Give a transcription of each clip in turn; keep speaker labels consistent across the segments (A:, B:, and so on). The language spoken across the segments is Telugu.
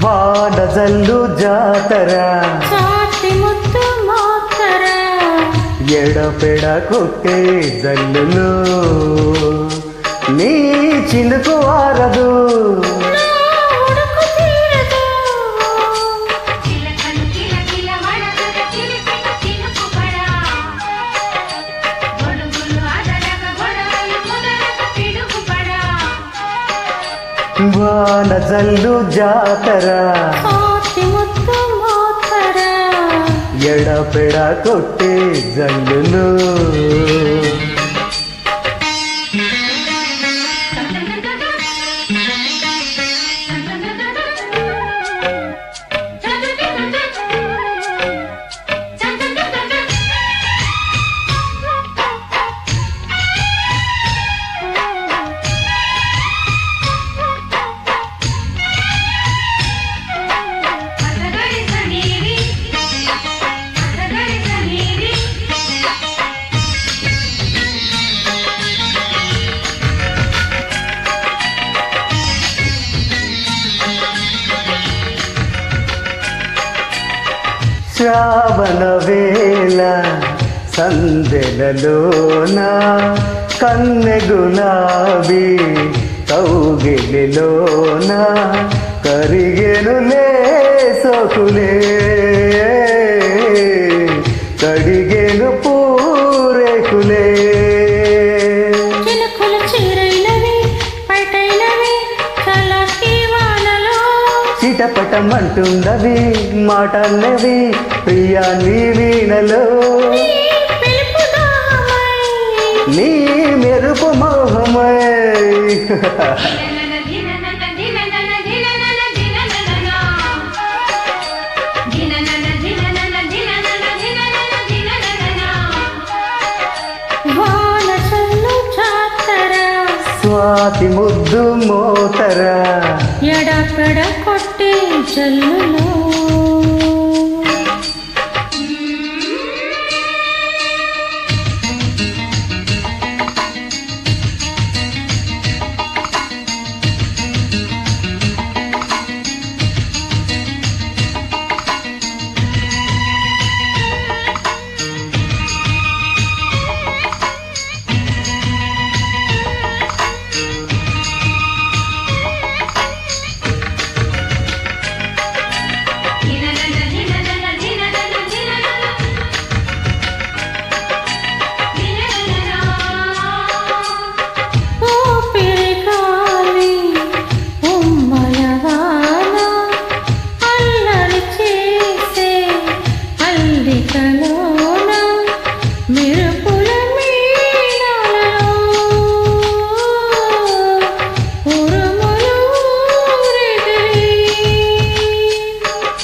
A: వాడజల్లు జాతర ఎడపెడ కొట్టే జల్లులు నీ చినుకు వారదు వానజల్లు జాతర ఎడపెడ కొట్టే జల్లులు శ్రావణ వేళ సందెలలోన కన్నె గులాబీ కౌగిలిలోన కరిగెనులే సోకులే కడిగెను పూరేకులే చిటపటమంటున్నవి మాటన్నవి ప్రియా నీ వీణలో నీ మెరుపు మోహమై స్వాతి ముద్దు మోతర
B: ఎడపెడ కొట్టే జల్లులో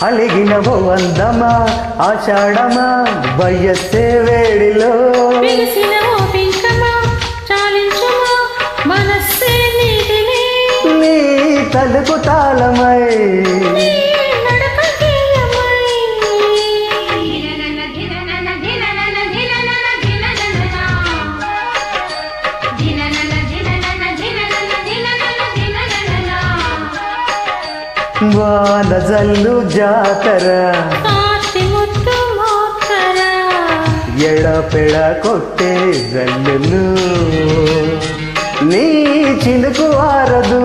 A: అలిగినవో అందమా ఆషాఢమా వయస్సే వేడిలో నీ తలుపు తాళమై వానజల్లు జాతర ఎడపెడ కొట్టే జల్లులు నీ చినుకు వారదు